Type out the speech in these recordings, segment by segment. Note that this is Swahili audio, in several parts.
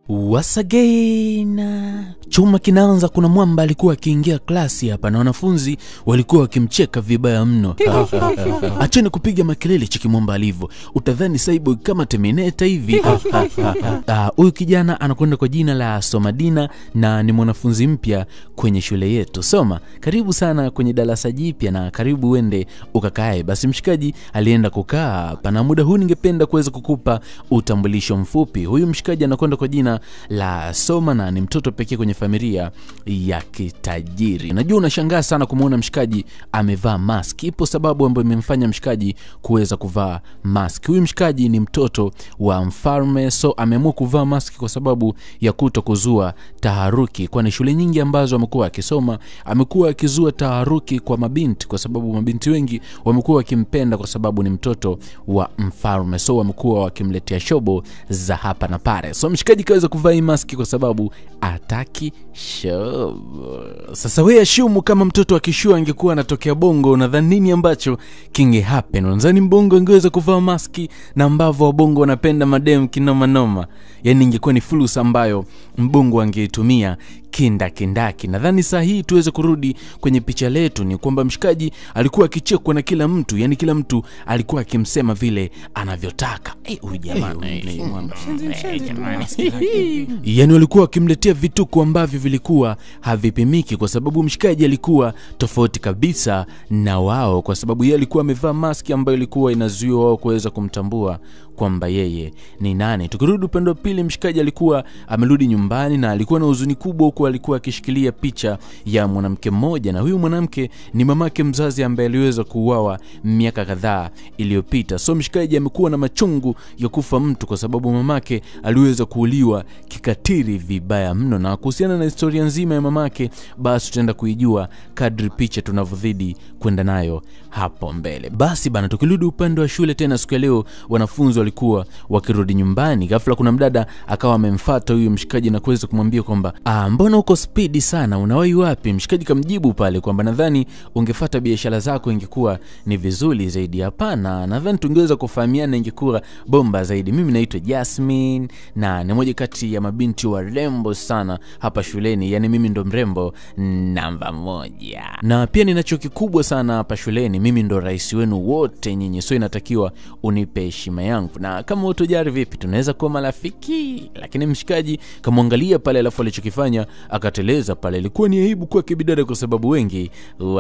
Once again. Chuma kinaanza, kuna mwamba alikuwa akiingia klasi hapa na wanafunzi walikuwa wakimcheka vibaya mno. Acheni kupiga makelele, cheki mwamba alivyo. Utadhani cyborg kama Terminator hivi. Huyu kijana anakwenda kwa jina la Somadina na ni mwanafunzi mpya kwenye shule yetu. Soma, karibu sana kwenye darasa jipya na karibu uende ukakae. Basi mshikaji alienda kukaa hapa na muda huu ningependa kuweza kukupa utambulisho mfupi. Huyu mshikaji anakwenda kwa jina la Soma na ni mtoto pekee kwenye familia ya kitajiri. Najua unashangaa sana kumuona mshikaji amevaa mask. Ipo sababu ambayo imemfanya mshikaji kuweza kuvaa mask. Huyu mshikaji ni mtoto wa mfalme, so ameamua kuvaa mask kwa sababu ya kutokuzua taharuki, kwani shule nyingi ambazo amekuwa akisoma amekuwa akizua taharuki kwa mabinti, kwa sababu mabinti wengi wamekuwa wakimpenda kwa sababu ni mtoto wa mfalme, so wamekuwa wakimletea shobo za hapa na pale. So mshikaji kaweza kuvaa mask kwa sababu ataki shobo. Sasa wewe ashumu kama mtoto akishua angekuwa anatokea Bongo, unadhani nini ambacho kinge happen? Unadhani Mbongo angeweza kuvaa maski na ambavyo Bongo wanapenda madem kinoma noma? Yani ingekuwa ni fursa ambayo Mbongo angeitumia kindaki. Nadhani saa hii tuweze kurudi kwenye picha letu ni kwamba mshikaji alikuwa akichekwa na kila mtu, yani kila mtu alikuwa akimsema vile anavyotaka. Huyu jamani, yani walikuwa wakimletea vituko ambavyo vilikuwa havipimiki kwa sababu mshikaji alikuwa tofauti kabisa na wao, kwa sababu yeye alikuwa amevaa maski ambayo ilikuwa inazuia wao kuweza kumtambua kwamba yeye ni nani. Tukirudi upande wa pili, mshikaji alikuwa amerudi nyumbani na alikuwa na huzuni kubwa huko, alikuwa akishikilia picha ya mwanamke mmoja, na huyu mwanamke ni mamake mzazi ambaye aliweza kuuawa miaka kadhaa iliyopita. So mshikaji amekuwa na machungu ya kufa mtu kwa sababu mamake aliweza kuuliwa kikatili vibaya mno, na kuhusiana na historia nzima ya mamake basi tutaenda kuijua kadri picha tunavyozidi kwenda nayo hapo mbele. Basi bana, tukirudi upande wa shule tena, siku ya leo wanafunzi walikuwa wakirudi nyumbani. Ghafla kuna mdada akawa amemfuata huyu mshikaji na kuweza kumwambia kwamba mbona uko speed sana, unawahi wapi? Mshikaji kamjibu pale kwamba nadhani ungefuata biashara zako ingekuwa ni vizuri zaidi. Hapana, nadhani tungeweza kufahamiana ingekuwa bomba zaidi. Mimi naitwa Jasmine na ni moja kati ya mabinti wa rembo sana hapa shuleni, yani mimi ndo mrembo namba 1. Na pia ninacho kikubwa sana hapa shuleni, mimi ndo rais wenu wote nyinyi, so inatakiwa unipe heshima yangu. Na kama utojari vipi tunaweza kuwa marafiki. Lakini mshikaji kamwangalia pale, alafu alichokifanya akateleza pale. Ilikuwa ni aibu kwa kibidada kwa sababu wengi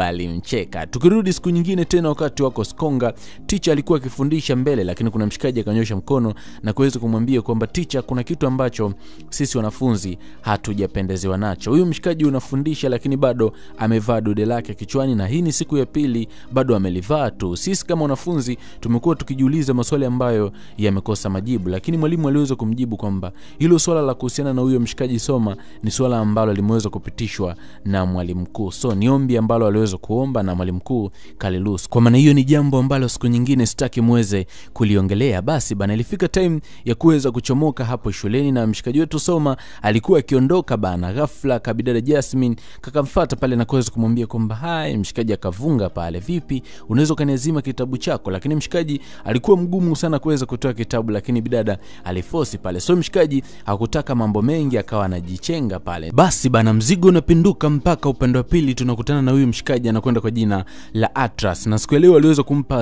walimcheka. Tukirudi siku nyingine tena, wakati wako Skonga, teacher alikuwa akifundisha mbele, lakini kuna mshikaji akanyosha mkono na kuweza kumwambia kwamba teacher, kuna kitu ambacho sisi wanafunzi hatujapendezewa nacho. Huyu mshikaji unafundisha lakini bado amevaa dude lake kichwani, na hii ni siku ya pili bado amelivaa tu. Sisi kama wanafunzi tumekuwa tukijiuliza maswali ambayo yamekosa majibu, lakini mwalimu aliweza kumjibu kwamba hilo swala la kuhusiana na huyo mshikaji Soma ni swala ambalo limeweza kupitishwa na mwalimu mkuu. So ni ombi ambalo aliweza kuomba na mwalimu mkuu kaliruhusu. Kwa maana hiyo ni jambo ambalo siku nyingine sitaki muweze kuliongelea. Basi bana, ilifika time ya kuweza kuchomoka hapo shuleni na mshikaji wetu Soma alikuwa akiondoka bana. Ghafla kabidada Jasmine kakamfuata pale na kuweza kumwambia kwamba hai. Mshikaji akavunga pale, vipi unaweza kaniazima kitabu chako? Lakini mshikaji alikuwa mgumu sana kuweza kutoa kitabu, lakini bidada aliforce pale. So mshikaji hakutaka mambo mengi, akawa anajichenga pale. Basi bana, mzigo unapinduka mpaka upande wa pili, tunakutana na huyu mshikaji anakwenda kwa jina la Atlas, na siku leo aliweza kumpa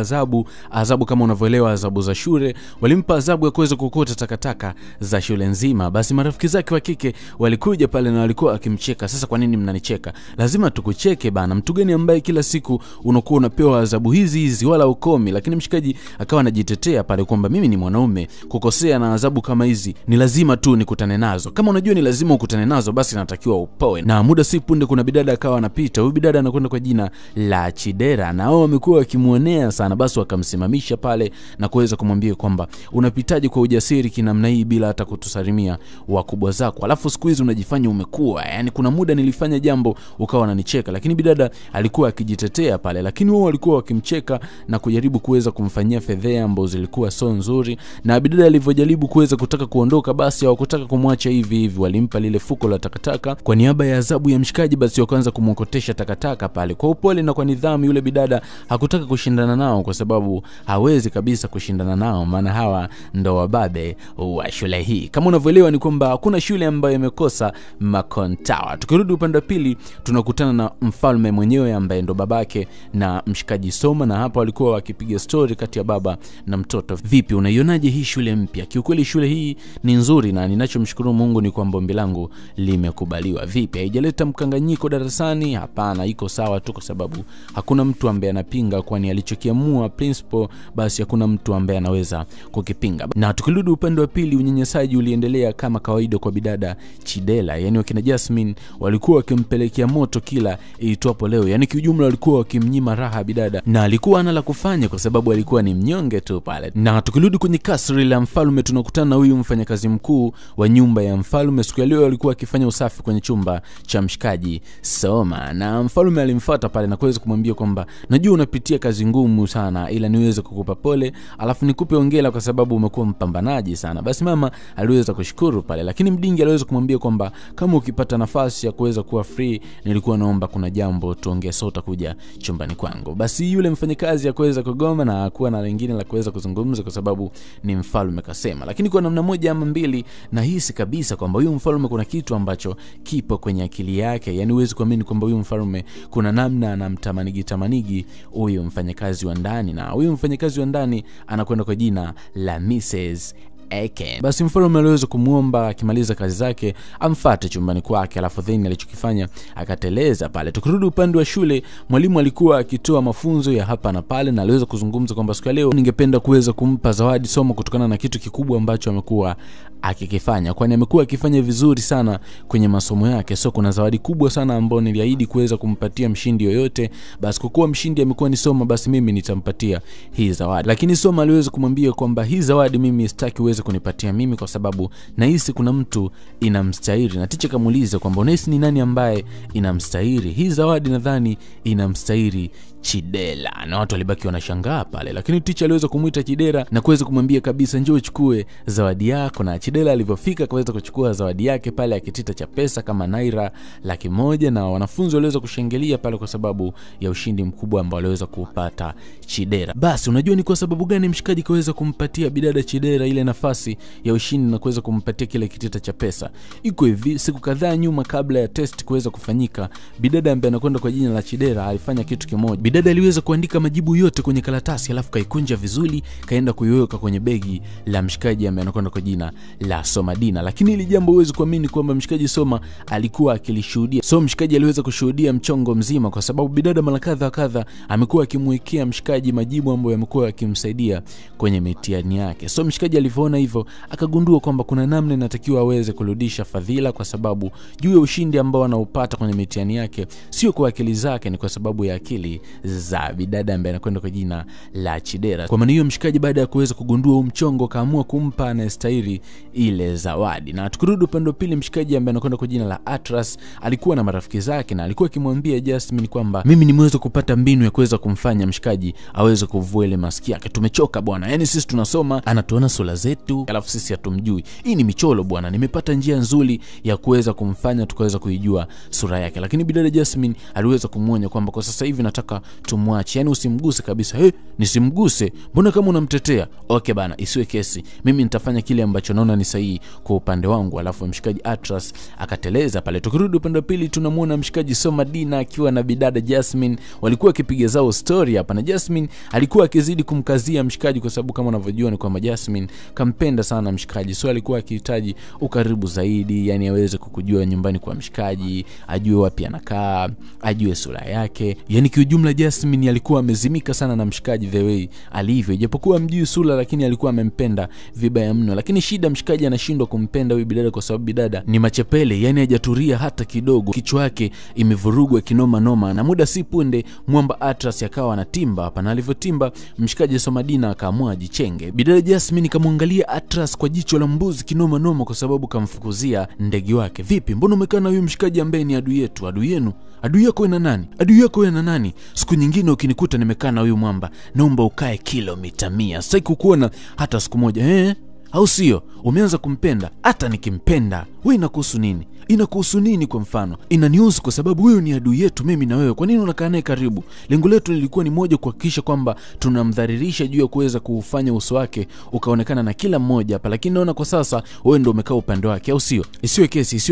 adhabu kama unavyoelewa adhabu za shule. Walimpa adhabu ya kuweza kukota takataka za shule nzima. Basi marafiki zake wa kike walikuja pale na walikuwa akimcheka. Sasa kwa nini mnanicheka? Lazima tukucheke bana, mtu gani ambaye kila siku unakuwa unapewa adhabu hizi wala ukomi? Lakini mshikaji akawa anajitetea pale kwamba mimi ni mwanaume, kukosea na adhabu kama hizi ni lazima tu nikutane nazo. Kama unajua ni lazima ukutane nazo, basi natakiwa upoe. Na muda si punde kuna bidada akawa anapita. Huyu bidada anakwenda kwa jina la Chidera na wao wamekuwa wakimuonea sana. Basi wakamsimamisha pale na kuweza kumwambia kwamba unapitaje kwa ujasiri kinamna hii bila hata kutusalimia wakubwa zako? Alafu siku hizi unajifanya umekuwa, yani kuna muda nilifanya jambo ukawa unanicheka. Lakini bidada alikuwa akijitetea pale, lakini wao walikuwa wakimcheka na kujaribu kuweza kumfanyia fedhea ambazo zilikuwa so nzuri. nzuri, na bidada alivyojaribu kuweza kutaka kuondoka, basi hawakutaka kumwacha hivi hivi, walimpa lile fuko la takataka kwa niaba ya adhabu ya mshikaji. Basi wakaanza kumwokotesha takataka pale kwa upole na kwa nidhamu. Yule bidada hakutaka kushindana nao kwa sababu hawezi kabisa kushindana nao, maana hawa ndo wababe wa shule hii. Kama unavyoelewa ni kwamba hakuna shule ambayo imekosa makontawa. Tukirudi upande wa pili, tunakutana na mfalme mwenyewe ambaye ndo babake na mshikaji Soma, na hapa walikuwa wakipiga story kati ya baba na mtoto. Vipi, unaionaje hii shule mpya? Kiukweli shule hii ni nzuri, na ninachomshukuru Mungu ni kwamba ombi langu limekubaliwa. Vipi, haijaleta mkanganyiko darasani? Hapana, iko sawa tu, kwa sababu hakuna mtu ambaye anapinga, kwani alichokiamua principal basi hakuna mtu ambaye anaweza kukipinga. Na tukirudi upande wa pili, unyanyasaji uliendelea kama kawaida kwa bidada Chidela. Yani wakina Jasmine walikuwa wakimpelekea moto kila itwapo leo. Yani kiujumla walikuwa wakimnyima raha bidada, na alikuwa ana la kufanya kwa sababu alikuwa ni mnyonge tu pale. Na tukirudi kwenye kasri la mfalme, tunakutana na huyu mfanyakazi mkuu wa nyumba ya mfalme. Siku ya leo alikuwa akifanya usafi kwenye chumba cha mshikaji Soma, na mfalme alimfuata pale na kuweza kumwambia kwamba najua unapitia kazi ngumu sana, ila niweze kukupa pole alafu nikupe hongera kwa sababu umekuwa mpambanaji sana. Basi mama aliweza kushukuru pale, lakini mdingi aliweza kumwambia kwamba kama ukipata nafasi ya kuweza kuwa free, nilikuwa naomba kuna jambo tuongee sote kuja chumbani kwangu. Basi yule mfanyakazi akaweza kugoma na hakuwa na lingine la kuweza kuzungumza kwa sababu ni mfalme kasema. Lakini kwa namna moja ama mbili nahisi kabisa kwamba huyu mfalme kuna kitu ambacho kipo kwenye akili yake. Yani huwezi kuamini kwamba huyu mfalme kuna namna anamtamanigi huyu mfanyakazi wa ndani, na huyu mfanyakazi wa ndani anakwenda kwa jina la Mrs. Eken. Basi mfalme aliweza kumuomba akimaliza kazi zake amfuate chumbani kwake, alafu then alichokifanya akateleza pale. Tukirudi upande wa shule, mwalimu alikuwa akitoa mafunzo ya hapa na pale, na aliweza kuzungumza kwamba siku ya leo ningependa kuweza kumpa zawadi Soma kutokana na kitu kikubwa ambacho amekuwa akikifanya, kwani amekuwa akifanya vizuri sana kwenye masomo yake. So kuna zawadi kubwa sana ambayo niliahidi kuweza kumpatia mshindi yoyote. Basi kwa kuwa mshindi amekuwa ni Soma, basi mimi nitampatia hii zawadi. Lakini Soma aliweza kumwambia kwamba hii zawadi mimi sitaki uweze kunipatia mimi kwa sababu nahisi kuna mtu inamstahili. Na ticha kamuuliza kwamba unahisi ni nani ambaye inamstahili hii zawadi? Nadhani inamstahili Chidela. Na watu walibaki wanashangaa pale, lakini ticha aliweza kumuita Chidela na kuweza kumwambia kabisa njoo uchukue zawadi yako. Na Chidela alivyofika akaweza kuchukua zawadi yake pale, akitita cha pesa kama naira 100,000, na wanafunzi waliweza kushangilia pale kwa sababu ya ushindi mkubwa ambao aliweza kupata Chidela. Basi unajua ni kwa sababu gani mshikaji kaweza kumpatia bidada Chidela ile nafasi ya ushindi na kuweza kumpatia kile kitita cha pesa? Iko hivi, siku kadhaa nyuma kabla ya test kuweza kufanyika, bidada ambaye anakwenda kwa jina la Chidela alifanya kitu kimoja. Bidada aliweza kuandika majibu yote kwenye karatasi, alafu kaikunja vizuri, kaenda kuiweka kwenye begi la mshikaji ambaye anakwenda kwa jina la Somadina. Lakini ile jambo huwezi kuamini kwamba mshikaji Soma alikuwa akilishuhudia. So mshikaji aliweza kushuhudia mchongo mzima kwa sababu bidada mara kadha amekuwa akimwekea mshikaji majibu ambayo yamekuwa yakimsaidia kwenye mitihani yake. So mshikaji alivyoona hivyo akagundua kwamba kuna namna inatakiwa aweze kurudisha fadhila, kwa sababu juu ya ushindi ambao anaupata kwenye mitihani yake sio kwa akili zake, ni kwa sababu ya akili za bidada ambaye anakwenda kwa jina la Chidela. Kwa maana hiyo mshikaji baada ya kuweza kugundua huu mchongo kaamua kumpa anastahili ile zawadi. Na tukirudi upande wa pili, mshikaji ambaye anakwenda kwa jina la Atlas alikuwa na marafiki zake na alikuwa akimwambia Jasmine kwamba mimi nimeweza kupata mbinu ya kuweza kumfanya mshikaji aweze kuvua ile maski yake. Tumechoka bwana, yani sisi tunasoma anatuona sura zetu alafu sisi hatumjui. Hii ni michoro bwana, nimepata njia nzuri ya kuweza kumfanya tukaweza kuijua sura yake. Lakini bidada Jasmine aliweza kumuonya kwamba kwa sasa hivi nataka tumwache, yani usimguse kabisa. Nisimguse? Mbona kama unamtetea? Okay bana, isiwe kesi, mimi nitafanya kile ambacho naona ni sahihi kwa upande wangu. Alafu mshikaji Atlas akateleza pale. Tukirudi upande wa pili, tunamuona mshikaji Somadina akiwa na bidada Jasmine, walikuwa wakipiga zao story hapa, na Jasmine alikuwa akizidi kumkazia mshikaji kwa sababu kama unavyojua ni kwamba Jasmine kampenda sana mshikaji. So alikuwa akihitaji ukaribu zaidi, yani aweze kukujua nyumbani kwa mshikaji, ajue wapi anakaa, ajue sura yake. Yani kiujumla Jasmine alikuwa amezimika sana na mshikaji the way alivyo, japokuwa mjui sura lakini alikuwa amempenda vibaya mno. Lakini shida mshikaji mshikaji anashindwa kumpenda huyu bidada kwa sababu bidada ni machepele, yani hajatulia hata kidogo, kichwa yake imevurugwa kinoma noma. Na muda si punde mwamba Atras akawa anatimba hapa, na alivyotimba mshikaji Somadina akaamua jichenge. Bidada Jasmine kamwangalia Atras kwa jicho la mbuzi kinoma noma kwa sababu kamfukuzia ndege wake. Vipi, mbona umekaa na huyu mshikaji ambaye ni adui yetu? Adui yenu? Adui yako ina nani? Adui yako ina nani? Siku nyingine ukinikuta nimekaa na huyu mwamba, naomba ukae kilomita 100. Sitaki kukuona hata siku moja. Au sio? Umeanza kumpenda? Hata nikimpenda wewe inakuhusu nini? Inakuhusu nini? Kwa mfano, inanihusu kwa sababu huyu ni adui yetu mimi na wewe. Kwa nini unakaa naye karibu? Lengo letu lilikuwa ni moja, kuhakikisha kwamba tunamdhalilisha juu ya kuweza kufanya uso wake ukaonekana na kila mmoja hapa, lakini naona kwa sasa wewe ndio umekaa upande wake, au sio? Isiwe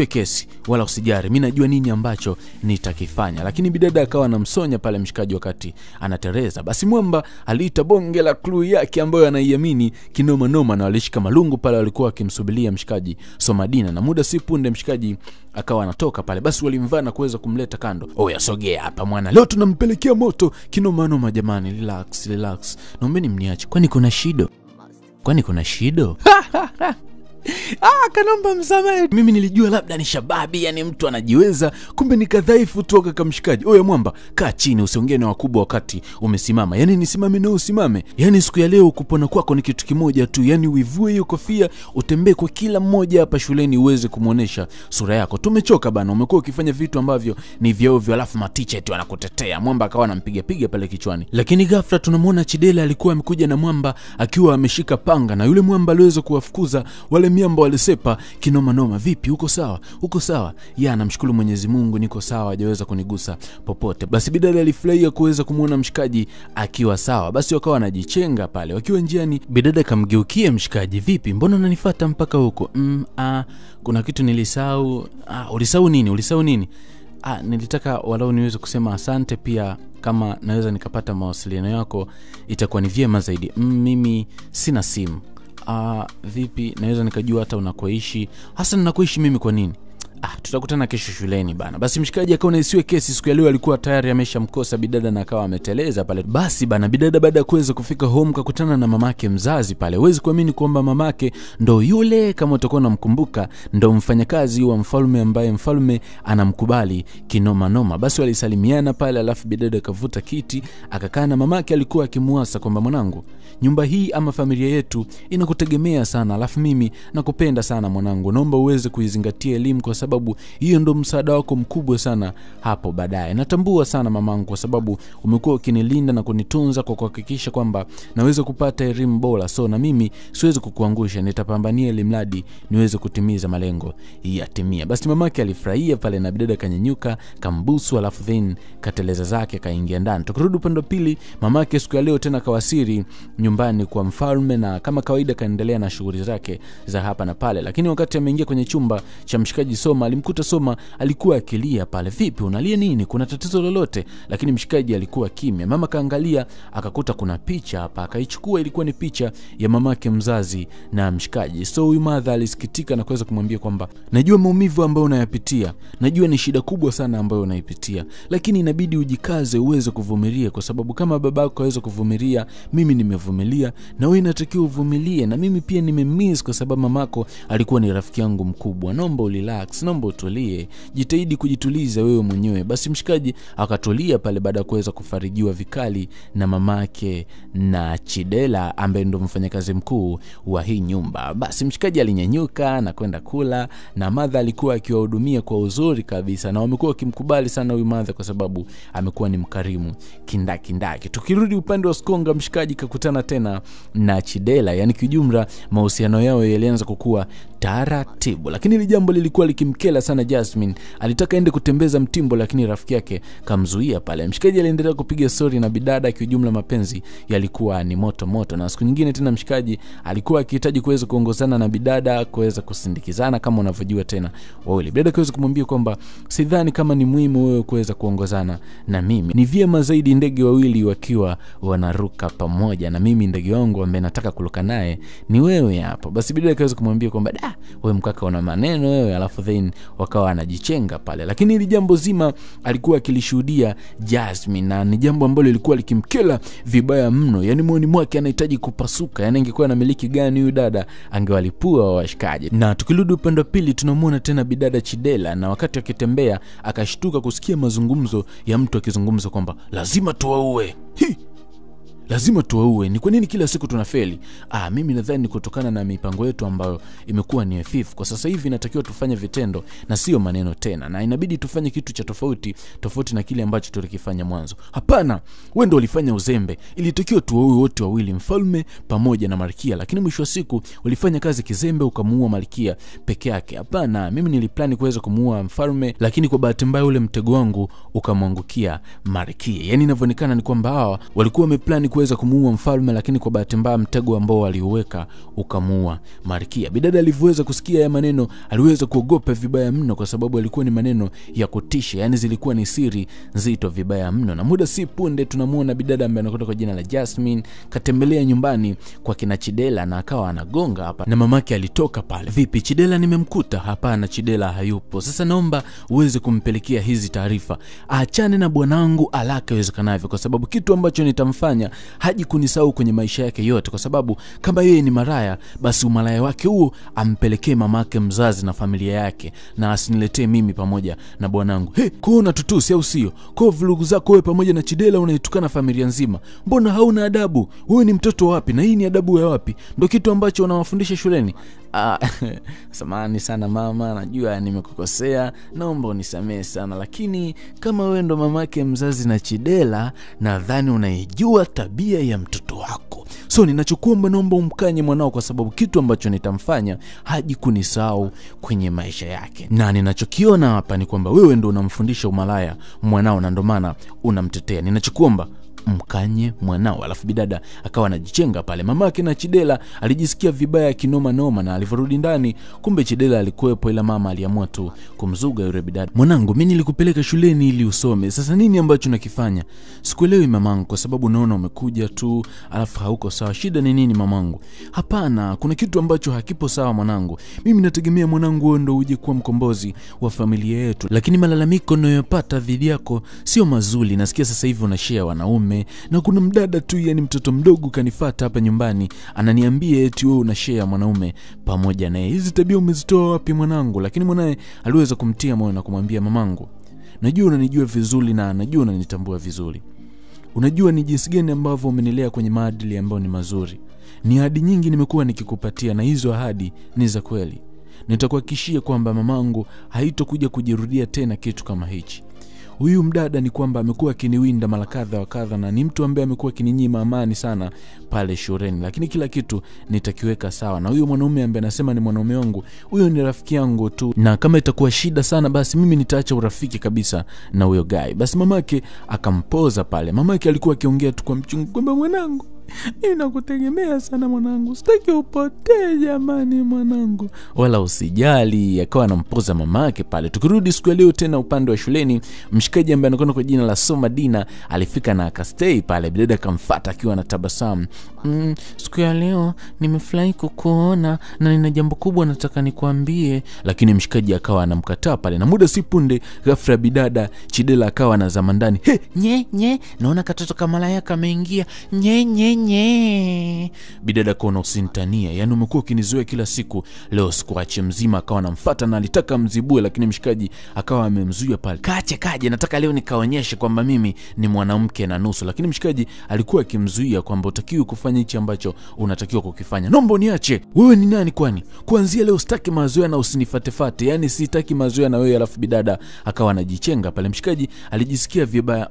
kesi wala usijari, mimi najua nini ambacho nitakifanya. Lakini bidada akawa anamsonya pale mshikaji wakati anatereza. Basi mwamba aliita bonge la clue yake ambayo anaiamini kinoma noma, na walishika malungu pale, walikuwa wakimsubiria mshikaji Somadina, na muda si punde mshikaji akawa anatoka pale. Basi walimvaa na kuweza kumleta kando. Oya, sogea hapa mwana, leo tunampelekea moto kinoma noma. Jamani, relax, naombeni mniache. Kwani kuna shido? Kanomba msamahe. Mimi nilijua labda ni shababi, yani mtu anajiweza, kumbe ni kadhaifu toka kamshikaji. Oya mwamba, kaa chini, usiongee na wakubwa wakati umesimama. Yani nisimame na usimame. Yani siku ya leo kupona kwako ni kitu kimoja tu, yani uivue hiyo kofia, utembee kwa kila mmoja hapa shuleni uweze kumuonesha sura yako. Tumechoka bana, umekuwa ukifanya vitu ambavyo ni vya ovyo alafu maticha eti wanakutetea. Mwamba akawa anampiga pale kichwani. Lakini ghafla tunamuona Chidela alikuwa amekuja na mwamba akiwa ameshika panga, na yule mwamba aliweza kuwafukuza wale miamba walisepa kinoma noma. Vipi, uko sawa? Ya, namshukuru Mwenyezi Mungu niko sawa, hajaweza kunigusa popote. Basi bidada alifurahia kuweza kumuona mshikaji akiwa sawa. Basi wakawa wanajichenga pale. Wakiwa njiani, bidada kamgeukia mshikaji. Vipi, mbona unanifuata mpaka huko? Kuna kitu nilisahau. Ulisahau nini? Nilitaka walau niweze kusema asante, pia kama naweza nikapata mawasiliano yako itakuwa ni vyema zaidi. Mimi sina simu. Vipi, naweza nikajua hata unakoishi? Hasa ninakoishi mimi kwa nini? Tutakutana kesho shuleni bana. Basi mshikaji akaona isiwe kesi, siku ya leo alikuwa tayari ameshamkosa bidada na akawa ameteleza pale. Basi bana, bidada baada ya kuweza kufika home kakutana na mamake mzazi pale. Huwezi kuamini kwamba mamake ndo yule, kama utakuwa unamkumbuka, ndo mfanyakazi wa mfalme ambaye mfalme anamkubali kinoma noma. Basi walisalimiana pale, alafu bidada akavuta kiti akakaa na mamake. Alikuwa akimuasa kwamba mwanangu, nyumba hii ama familia yetu inakutegemea sana, alafu mimi nakupenda sana mwanangu, naomba uweze kuizingatia elimu kwa sababu hiyo ndo msaada wako mkubwa sana hapo baadaye. Natambua sana mamangu kwa sababu umekuwa ukinilinda na kunitunza kwa kuhakikisha kwamba naweza kupata elimu bora, so na mimi siwezi kukuangusha, nitapambania elimradi niweze kutimiza malengo yatimia. Basi mamake alifurahia pale, na bidada kanyanyuka kambusu, alafu then kateleza zake kaingia ndani. Tukirudi upande wa pili, mamake siku ya leo tena kawasiri nyumbani kwa mfalme, na kama kawaida kaendelea na shughuli zake za hapa na pale. Lakini wakati ameingia kwenye chumba cha mshikaji Soma, alimkuta Soma alikuwa akilia pale. Vipi, unalia nini? Kuna tatizo lolote? Lakini mshikaji alikuwa kimya. Mama kaangalia akakuta kuna picha hapa, akaichukua. Ilikuwa ni picha ya mamake mzazi na mshikaji. So huyu mother alisikitika na kuweza kumwambia kwamba najua maumivu ambayo unayapitia, najua ni shida kubwa sana ambayo unaipitia, lakini inabidi ujikaze uweze kuvumilia, kwa sababu kama babako aweza kuvumilia, mimi nimevumilia, na wewe inatakiwa uvumilie. Na mimi pia nimemiss kwa sababu mamako alikuwa ni rafiki yangu mkubwa. Naomba relax, naomba utulie, jitahidi kujituliza wewe mwenyewe. Basi mshikaji akatulia pale baada ya kuweza kufarijiwa vikali na mamake na Chidela ambaye ndo mfanyakazi mkuu wa hii nyumba. Basi mshikaji alinyanyuka na kwenda kula, na mother alikuwa akiwahudumia kwa uzuri kabisa, na wamekuwa wakimkubali sana huyu mother kwa sababu amekuwa ni mkarimu kindaki. Tukirudi upande wa Skonga, mshikaji kakutana tena na Chidela, yani kijumla mahusiano yao yalianza kukua taratibu. Lakini ile jambo lilikuwa likimkela sana Jasmine. Alitaka aende kutembeza mtimbo, lakini rafiki yake kamzuia pale. Mshikaji aliendelea kupiga story na bidada, kijumla mapenzi yalikuwa ni moto. Na siku nyingine tena mshikaji alikuwa akihitaji kuweza kuongozana na bidada, kuweza kusindikizana kama unavyojua tena wawili. Bidada kuweza kumwambia kwamba sidhani kama ni muhimu wewe kuweza kuongozana na mimi, ni vyema zaidi ndege wawili wakiwa wanaruka pamoja, na mimi ndege wangu ambaye nataka kuruka naye ni wewe hapo. Basi bidada kuweza kumwambia kwamba wewe mkaka una maneno wewe, alafu then Jasmine wakawa wanajichenga pale. Lakini hili jambo zima alikuwa akilishuhudia Jasmine, na ni jambo ambalo lilikuwa likimkela vibaya mno. Yani moyoni mwake anahitaji kupasuka. Yani angekuwa na miliki gani huyu dada, angewalipua washikaji. Na tukirudi upande wa pili tunamuona tena bidada Chidela, na wakati akitembea akashtuka kusikia mazungumzo ya mtu akizungumza kwamba lazima tuwaue. Lazima tuwaue. Ni kwa nini kila siku tunafeli? Mimi nadhani ni kutokana na mipango yetu ambayo imekuwa ni hafifu. Kwa sasa hivi inatakiwa tufanye vitendo na sio maneno tena, na inabidi tufanye kitu cha tofauti na kile ambacho tulikifanya mwanzo. Hapana, wewe ndio ulifanya uzembe. Ilitakiwa tuwaue wote wawili, mfalme pamoja na malkia, lakini mwisho wa siku ulifanya kazi kizembe ukamuua malkia peke yake. Hapana, mimi niliplani kuweza kumuua mfalme, lakini kwa bahati mbaya ule mtego wangu ukamwangukia malkia. Yani inavyoonekana ni kwamba hawa walikuwa wameplani kuweza kumuua mfalme, lakini kwa bahati mbaya mtego ambao aliuweka ukamuua malkia. Bidada alivyoweza kusikia ya maneno aliweza kuogopa vibaya mno, kwa sababu alikuwa ni maneno ya kutisha. Yani zilikuwa ni siri nzito vibaya mno. Na muda si punde tunamuona bidada ambaye anakwenda kwa jina la Jasmine katembelea nyumbani kwa kina Chidela, na akawa anagonga hapa, na mamake alitoka pale. Vipi Chidela, nimemkuta? Hapana, Chidela hayupo. Sasa naomba uweze kumpelekea hizi taarifa, aachane na bwanangu haraka iwezekanavyo, kwa sababu kitu ambacho nitamfanya haji kunisahau kwenye maisha yake yote. Kwa sababu kama yeye ni maraya, basi umalaya wake huo ampelekee mamake mzazi na familia yake, na asiniletee mimi pamoja na bwanangu. Kuona tutusi au sio? Kwa vulugu zako wewe pamoja na Chidela unaitukana familia nzima. Mbona hauna adabu? Wewe ni mtoto wapi? Na hii ni adabu ya wapi? Ndio kitu ambacho unawafundisha shuleni? Samahani sana mama, najua nimekukosea, naomba unisamehe sana, lakini kama wewe ndo mamake mzazi na Chidela, nadhani unaijua tabia ya mtoto wako. So ninachokuomba, naomba umkanye mwanao, kwa sababu kitu ambacho nitamfanya haji kunisahau kwenye maisha yake. Na ninachokiona hapa ni kwamba wewe ndo unamfundisha umalaya mwanao, na ndo maana unamtetea. Ninachokuomba, mkanye mwanao. Alafu bidada akawa anajichenga pale. Mamake na Chidela alijisikia vibaya kinoma noma, na alivyorudi ndani kumbe Chidela alikuwepo, ila mama aliamua tu kumzuga yule bidada. Mwanangu, mimi nilikupeleka shuleni ili usome. Sasa nini ambacho unakifanya? Sikuelewi mamangu, kwa sababu naona umekuja tu alafu hauko sawa. Shida ni nini mamangu? Hapana, kuna kitu ambacho hakipo sawa mwanangu. Mimi nategemea mwanangu wewe ndio uje kuwa mkombozi wa familia yetu, lakini malalamiko ninayopata dhidi yako sio mazuri. Nasikia sasa hivi unashare wanaume, na kuna mdada tu, yani mtoto mdogo kanifuata hapa nyumbani ananiambia eti wewe unashare mwanaume pamoja naye. Hizi tabia umezitoa wapi mwanangu? Lakini mwanae aliweza kumtia moyo na kumwambia, mamangu, najua unanijua vizuri na najua unanitambua vizuri. Unajua ni jinsi gani ambavyo umenilea kwenye maadili ambayo ni mazuri. Ni ahadi nyingi nimekuwa nikikupatia, na hizo ahadi ni za kweli. Nitakuhakikishia kwamba mamangu haitokuja kujirudia tena kitu kama hichi. Huyu mdada ni kwamba amekuwa akiniwinda mara kadha wa kadha, na ni mtu ambaye amekuwa akininyima amani sana pale shuleni, lakini kila kitu nitakiweka sawa. Na huyu mwanaume ambaye anasema ni mwanaume wangu, huyo ni rafiki yangu tu, na kama itakuwa shida sana basi mimi nitaacha urafiki kabisa na huyo guy. Basi mamake akampoza pale. Mamake alikuwa akiongea tu kwa mchungu kwamba, mwanangu, mimi nakutegemea sana mwanangu, sitaki upotee jamani mwanangu, wala usijali. Akawa anampoza mamake pale. Tukirudi siku ya leo tena upande wa shuleni, mshikaji ambaye anakwenda kwa jina la Soma Dina alifika na akastay pale. Bidada akamfuata akiwa na tabasamu. Siku ya leo nimefurahi kukuona na nina jambo kubwa nataka nikuambie. Lakini mshikaji akawa anamkataa pale, na muda si punde ghafla bidada Chidela akawa anazama ndani. Nye naona katoto kama malaya kameingia. Nye bidada kaona usintania, yani umekuwa ukinizoea kila siku, leo sikuache mzima. Akawa anamfuata na alitaka mzibue, lakini mshikaji akawa amemzuia pale. Kaje, nataka leo nikaonyeshe kwamba mimi ni mwanamke na nusu. Lakini mshikaji alikuwa akimzuia kwamba utakiwa kufanya hichi ambacho unatakiwa kukifanya. Nombo niache. Wewe ni nani kwani? Kuanzia leo sitaki mazoea na usinifatefate. Yani sitaki mazoea na wewe. Alafu bidada akawa anajichenga pale. Mshikaji alijisikia vibaya.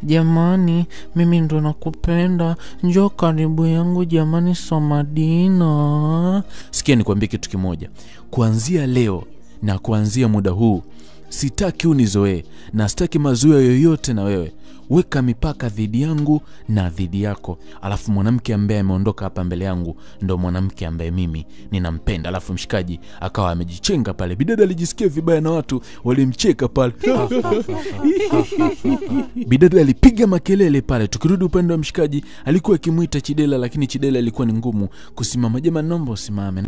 Jamani, mimi ndo nakupenda. Njoo karibu yangu jamani Soma Dina. Sikia nikwambie kitu kimoja. Kuanzia leo na kuanzia muda huu, sitaki unizoee na sitaki mazoea yoyote na wewe. Weka mipaka dhidi yangu na dhidi yako. Alafu mwanamke ambaye ameondoka hapa mbele yangu ndo mwanamke ambaye mimi ninampenda. Alafu mshikaji akawa amejichenga pale. Bidada alijisikia vibaya na watu walimcheka pale. Bidada alipiga makelele pale. Tukirudi upande wa mshikaji, alikuwa akimuita Chidela, lakini Chidela ilikuwa ni ngumu kusimama. Jamani, naomba usimame.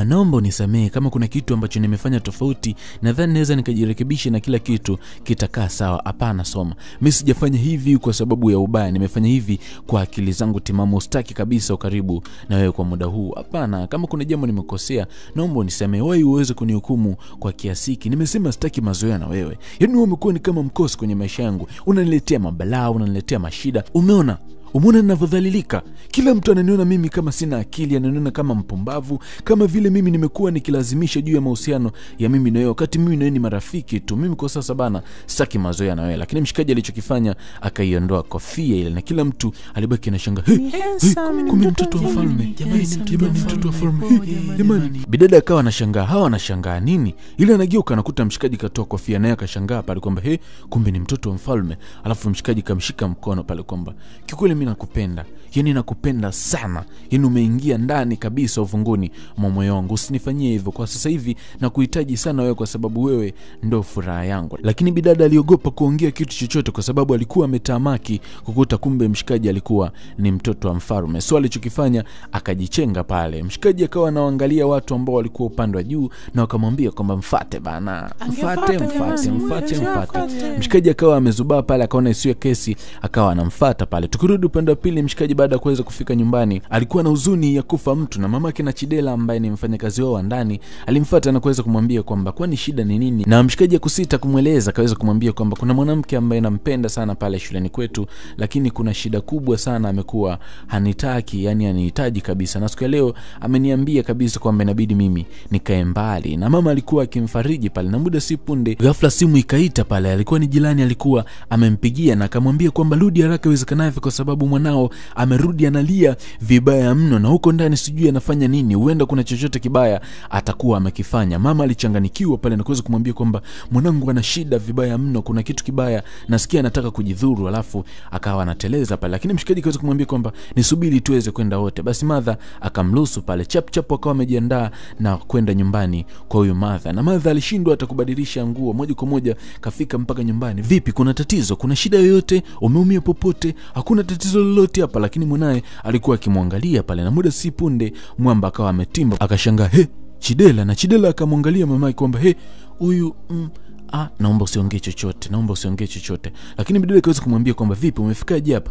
Naomba unisamee kama kuna kitu ambacho nimefanya tofauti. Nadhani naweza nikajirekebisha na kila kitu kitakaa sawa. Hapana, soma. Mimi sijafanya hivi kwa sababu ya ubaya. Nimefanya hivi kwa akili zangu timamu. Sitaki kabisa ukaribu na wewe kwa muda huu. Hapana, kama kuna jambo nimekosea, naomba unisamee. Wewe uweze kunihukumu kwa kiasi hiki. Nimesema sitaki mazoea na wewe. Yaani wewe umekuwa ni kama mkosi kwenye maisha yangu. Unaniletea mabalaa, unaniletea mashida. Umeona ninavyodhalilika? Kila mtu ananiona mimi kama sina akili, ananiona kama mpumbavu, kama vile mimi nimekuwa nikilazimisha juu ya mahusiano ya mimi na wewe, wakati mimi na wewe ni marafiki tu. Mimi kwa sasa bana sitaki mazoea na wewe. Lakini mshikaji alichokifanya, akaiondoa kofia ile na kila mtu alibaki anashangaa. Kumbe mtoto wa mfalme. Jamani, mtoto wa mfalme. Jamani, bidada akawa anashangaa. Hawa anashangaa nini? Ile anageuka anakuta mshikaji katoa kofia, naye akashangaa pale kwamba kumbe ni mtoto wa mfalme. Alafu mshikaji kamshika mkono pale kwamba kikweli mimi nakupenda. Yaani nakupenda sana. Yaani umeingia ndani kabisa uvunguni mwa moyo wangu. Usinifanyie hivyo. Kwa sasa hivi nakuhitaji sana wewe kwa sababu wewe ndo furaha yangu. Lakini bidada aliogopa kuongea kitu chochote kwa sababu alikuwa ametamaki kukuta kumbe mshikaji alikuwa ni mtoto wa mfalme. So alichokifanya, akajichenga pale. Mshikaji akawa anaangalia watu ambao walikuwa upande wa juu na wakamwambia kwamba mfate bana. Mfate. Mshikaji akawa amezubaa pale, akaona isiwe kesi, akawa anamfuata pale. Tukirudi upande wa pili, mshikaji baada ya kuweza kufika nyumbani, alikuwa na huzuni ya kufa mtu, na mamake na Chidela ambaye ni mfanyakazi wao wa ndani alimfuata na kuweza kumwambia kwamba kwani shida ni nini. Na mshikaji akusita kumweleza, akaweza kumwambia kwamba kuna mwanamke ambaye nampenda sana pale shuleni kwetu, lakini kuna shida kubwa sana, amekuwa hanitaki, yani anihitaji kabisa, na siku ya leo ameniambia kabisa kwamba inabidi mimi nikae mbali. Na mama alikuwa akimfariji pale, na muda si punde ghafla simu ikaita pale. Alikuwa ni jirani, alikuwa amempigia na akamwambia kwamba rudi haraka iwezekanavyo kwa sababu mwanao amerudi analia vibaya mno, na huko ndani sijui anafanya nini, huenda kuna chochote kibaya atakuwa amekifanya. Mama alichanganikiwa pale na kuweza kumwambia kwamba mwanangu ana shida vibaya mno, kuna kitu kibaya, nasikia anataka kujidhuru. Alafu akawa anateleza pale, lakini mshikaji kaweza kumwambia kwamba nisubiri tuweze kwenda wote. Basi Martha akamruhusu pale. Chap akawa amejiandaa na kwenda nyumbani kwa huyo Martha, na Martha alishindwa hata kubadilisha nguo, moja kwa moja kafika mpaka nyumbani. Vipi, kuna tatizo? Kuna shida yoyote? Umeumia popote? Hakuna tatizo lolote hapa. Lakini mwanae alikuwa akimwangalia pale, na muda si punde mwamba akawa ametimba, akashangaa Chidela. Na Chidela akamwangalia mamake kwamba huyu naomba usiongee chochote. Lakini bidada kaweza kumwambia kwamba vipi, umefikaje hapa?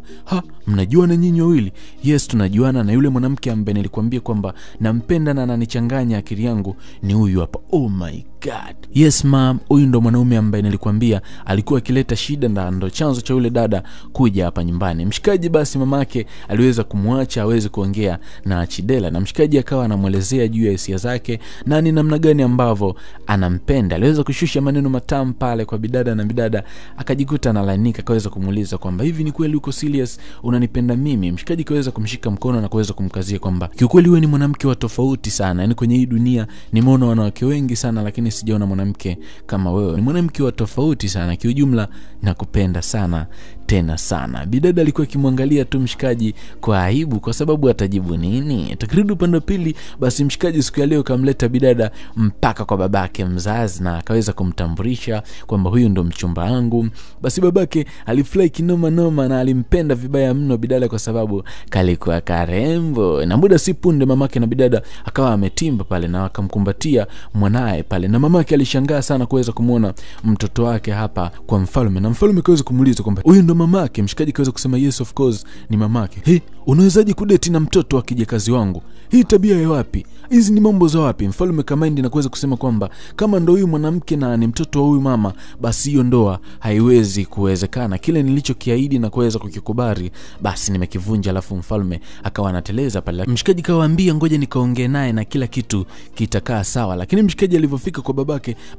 Mnajuana nyinyi wawili? Yes, tunajuana, na yule mwanamke ambaye nilikwambia kwamba nampenda na ananichanganya akili yangu ni huyu hapa. Oh my God. Yes ma'am, huyu ndo mwanaume ambaye nilikwambia alikuwa akileta shida na ndo chanzo cha yule dada kuja hapa nyumbani. Mshikaji basi mamake aliweza kumwacha aweze kuongea na Chidela, na mshikaji akawa anamuelezea juu ya hisia zake na ni namna gani ambavyo anampenda. Aliweza kushusha maneno matamu pale kwa bidada, na bidada akajikuta analainika, akaweza kumuuliza kwamba hivi ni kweli uko serious, unanipenda mimi? Mshikaji kaweza kumshika mkono na kuweza kumkazia kwamba kiukweli wewe ni mwanamke wa tofauti sana. Yaani kwenye hii dunia nimeona wanawake wengi sana, lakini sijaona mwanamke kama wewe. Ni mwanamke wa tofauti sana. Kiujumla nakupenda sana tena sana. Bidada alikuwa akimwangalia tu mshikaji kwa aibu kwa sababu atajibu nini. Tukirudi upande wa pili, basi mshikaji siku ya leo kamleta bidada mpaka kwa babake mzazi na akaweza kumtambulisha kwamba huyu ndo mchumba wangu. Basi babake alifurahi kinoma noma na alimpenda vibaya mno bidada kwa sababu kalikuwa karembo. Na muda si punde mamake na bidada akawa ametimba pale na akamkumbatia mwanae pale, na mamake alishangaa sana kuweza kumuona mtoto wake hapa kwa mfalme, na mfalme kaweza kumuuliza kwamba huyu ndo mamake. Mshikaji kaweza kusema yes of course ni mamake. Unawezaje kudeti na mtoto wa kijakazi wangu? Hii tabia ya wapi? Hizi ni mambo za wapi? Mfalme kamaindi na kuweza kusema kwamba kama ndo huyu mwanamke na ni mtoto wa huyu mama, basi hiyo ndoa haiwezi kuwezekana. Kile nilichokiahidi na kuweza kukikubali basi nimekivunja. Alafu mfalme akawa anateleza pale. Mshikaji kawaambia ngoja nikaongee naye na kila kitu kitakaa sawa. Lakini mshikaji alivyofika kwa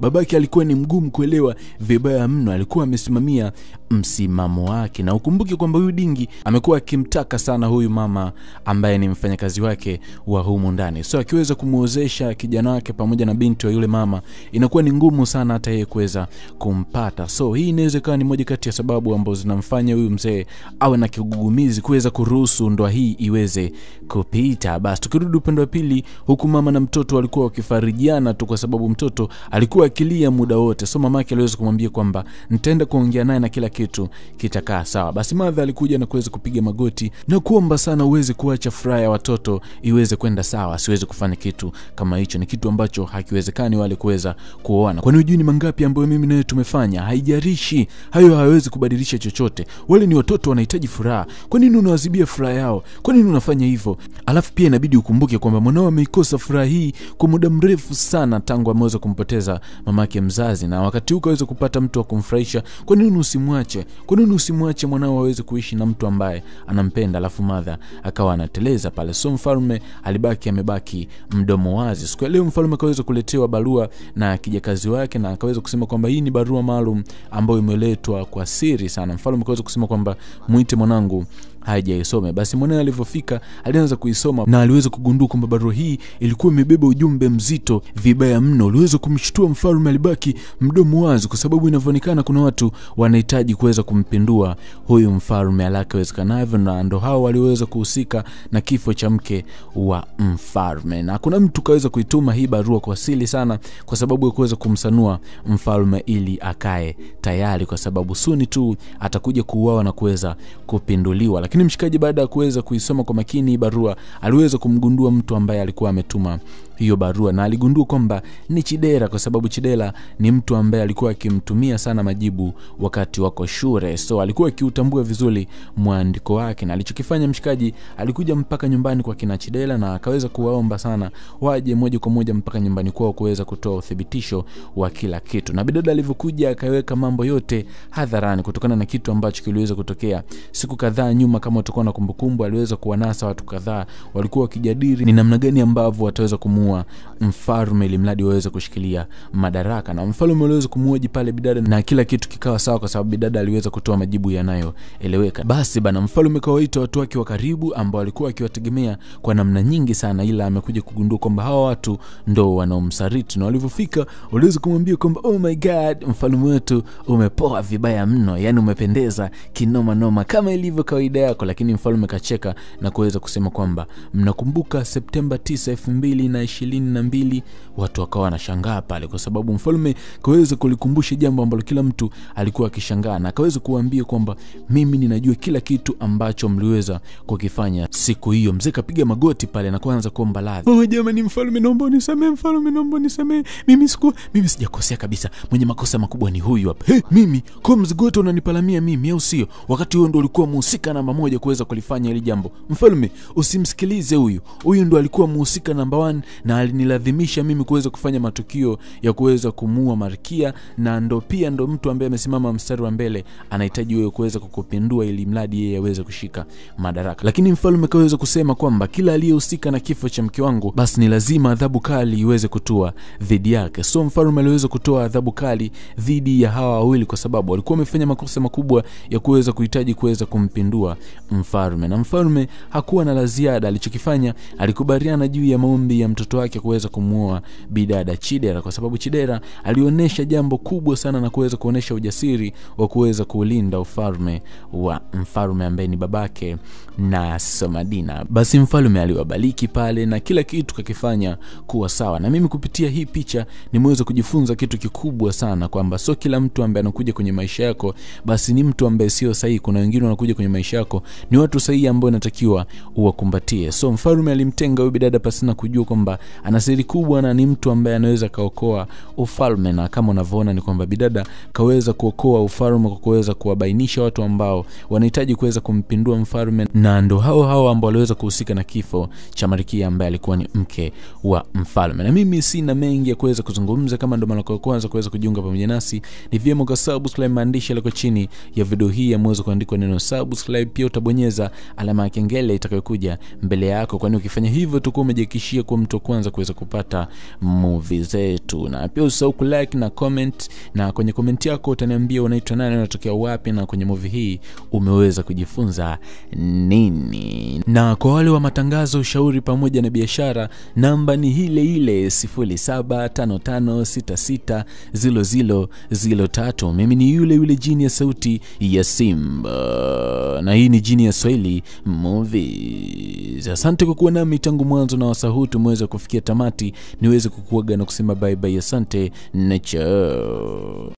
babake alikuwa ni mgumu kuelewa vibaya mno. Alikuwa amesimamia msimamo wake, na ukumbuke kwamba huyu dingi amekuwa akimtaka sana huyu mama ambaye ni mfanyakazi wake wa humu ndani. So akiweza kumuozesha kijana wake pamoja na binti wa yule mama, inakuwa ni ngumu sana hata yeye kuweza kumpata. So hii inaweza kuwa ni moja kati ya sababu ambazo zinamfanya huyu mzee awe na kigugumizi kuweza kuruhusu ndoa hii iweze kupita. Basi tukirudi upande wa pili, huku mama na mtoto walikuwa wakifarijiana tu kwa sababu mtoto alikuwa akilia muda wote. So mamake aliweza kumwambia kwamba nitaenda kuongea naye na kila kitu kitakaa sawa. Basi mother alikuja na kuweza kupiga magoti na kuomba sana uweze kuacha furaha ya watoto iweze kwenda sawa, siweze kufanya kitu kama hicho, ni kitu ambacho hakiwezekani wale kuweza kuoana. Kwani hujui ni mangapi ambayo mimi naye tumefanya? Haijarishi, hayo hawezi kubadilisha chochote. Wale ni watoto, wanahitaji furaha. Kwa nini unawazibia furaha yao? Kwa nini unafanya hivyo? Alafu pia inabidi ukumbuke kwamba mwanao ameikosa furaha hii kwa muda mrefu sana tangu ameweza kumpoteza mamake mzazi, na wakati huko aweze kupata mtu wa kumfurahisha. Kwa nini usimwache? Kwa nini usimwache mwanao aweze kuishi na mtu ambaye anampenda? Alafu mother akawa anateleza pale. So mfalme amebaki mdomo wazi. Siku leo mfalme akaweza kuletewa barua na kijakazi wake, na akaweza kusema kwamba hii ni barua maalum ambayo imeletwa kwa siri sana. Mfalme akaweza kusema kwamba muite mwanangu hajaisome. Basi mwanae alivyofika alianza kuisoma na aliweza kugundua kwamba barua hii ilikuwa imebeba ujumbe mzito vibaya mno. Uliweza kumshtua mfalme, alibaki mdomo wazi kwa sababu inavyoonekana kuna watu wanahitaji kuweza kumpindua huyu mfalme haraka iwezekanavyo, na ndo hao waliweza kuhusika na kifo cha mke wa mfalme. Na kuna mtu kaweza kuituma hii barua kwa siri sana kwa sababu ya kuweza kumsanua mfalme ili akae tayari, kwa sababu suni tu atakuja kuuawa na kuweza kupinduliwa. Lakini mshikaji baada ya kuweza kuisoma kwa makini barua, aliweza kumgundua mtu ambaye alikuwa ametuma hiyo barua, na aligundua kwamba ni Chidera, kwa sababu Chidera ni mtu ambaye alikuwa akimtumia sana majibu wakati wako shule. So alikuwa akiutambua vizuri mwandiko wake, na alichokifanya mshikaji, alikuja mpaka nyumbani kwa kina Chidera na akaweza kuwaomba sana waje moja kwa moja mpaka nyumbani kwao kuweza kutoa uthibitisho wa kila kitu. Na bidada alivyokuja akaweka mambo yote hadharani kutokana na kitu ambacho kiliweza kutokea siku kadhaa nyuma. Kama utakuwa na kumbukumbu, aliweza kuwanasa watu kadhaa walikuwa wakijadili ni namna gani ambavyo wataweza kumuua mfalme ili mradi waweze kushikilia madaraka, na mfalme aliweza kumuoji pale bidada na kila kitu kikawa sawa kwa sababu bidada aliweza kutoa majibu yanayoeleweka. Basi bana, mfalme kawaita watu wake wa karibu ambao walikuwa akiwategemea kwa namna nyingi sana, ila amekuja kugundua kwamba hawa watu ndo wanaomsaliti. Na walivyofika waliweza kumwambia kwamba oh my god, mfalme wetu umepoa vibaya mno, yani umependeza kinoma noma kama ilivyo kawaida yako. Lakini mfalme kacheka na kuweza kusema kwamba mnakumbuka Septemba 9, 2022? Watu wakawa wanashangaa pale kwa sababu mfalme kaweza kulikumbusha jambo ambalo kila mtu alikuwa akishangaa, na akaweza kuambia kwamba mimi ninajua kila kitu ambacho mliweza kukifanya siku hiyo. Mzee kapiga magoti pale na kuanza kuomba radhi. Oh jamani, mfalme naomba unisamehe, mfalme naomba unisamehe, mimi sijakosea kabisa, mwenye makosa makubwa ni huyu hapa. Mimi kwa mzigoto unanipalamia mimi au sio? Wakati huo ndo ulikuwa mhusika namba 1 kuweza kulifanya hili jambo. Mfalme usimsikilize huyu ndo alikuwa mhusika namba 1 na alinilazimisha mimi kuweza kufanya matukio ya kuweza kumuua Malkia, na ndo pia ndo mtu ambaye amesimama mstari wa mbele anahitaji wewe kuweza kukupindua ili mradi yeye aweze kushika madaraka. Lakini mfalme kaweza kusema kwamba kila aliyehusika na kifo cha mke wangu basi ni lazima adhabu kali iweze kutua dhidi yake. So mfalme aliweza kutoa adhabu kali dhidi ya hawa wawili kwa sababu walikuwa wamefanya makosa makubwa ya kuweza kuhitaji kuweza kumpindua mfalme. Na mfalme hakuwa na la ziada, alichokifanya alikubaliana juu ya maombi ya mtoto wake kuweza kumuoa bidada Chidera, kwa sababu Chidera alionyesha jambo kubwa sana na kuweza kuonesha ujasiri wa kuweza kulinda ufalme wa mfalme ambaye ni babake na Somadina. Basi mfalme aliwabariki pale na kila kitu kakifanya kuwa sawa. Na mimi kupitia hii picha nimeweza kujifunza kitu kikubwa sana kwamba sio kila mtu ambaye anakuja kwenye maisha yako basi ni mtu ambaye sio sahihi. Kuna wengine wanakuja kwenye maisha yako ni watu sahihi ambao unatakiwa uwakumbatie. So mfalme alimtenga huyu bidada pasina kujua kwamba ana siri kubwa na ni mtu ambaye anaweza kaokoa ufalme. Na kama unavyoona ni kwamba bidada kaweza kuokoa ufalme kwa kuweza kuwabainisha watu ambao wanahitaji kuweza kumpindua mfalme, na ndo hao ambao waliweza kuhusika na kifo cha Malkia ambaye alikuwa ni mke wa mfalme. Na mimi sina mengi ya kuweza kuzungumza. Kama ndo mara ya kwanza kuweza kujiunga pamoja nasi, ni vyema ka subscribe, maandishi yako chini ya video hii yameweza kuandikwa neno subscribe. Pia utabonyeza alama ya kengele itakayokuja mbele yako, kwani ukifanya hivyo utakuwa umejihakikishia kuwa mtu kwanza kuweza kupata movie zetu. Na pia usahau kulike na comment, na kwenye comment yako utaniambia unaitwa nani, unatokea wapi, na kwenye movie hii umeweza kujifunza nini. Na kwa wale wa matangazo, ushauri pamoja na biashara, namba ni ile 0755660003. Mimi ni yule jini ya sauti ya Simba, na hii ni Jini ya Swahili Movies. Asante kwa kuwa nami tangu mwanzo na wasahu tumeweza kufikia tamati. Niweze kukuaga na kusema bye bye, asante na ciao.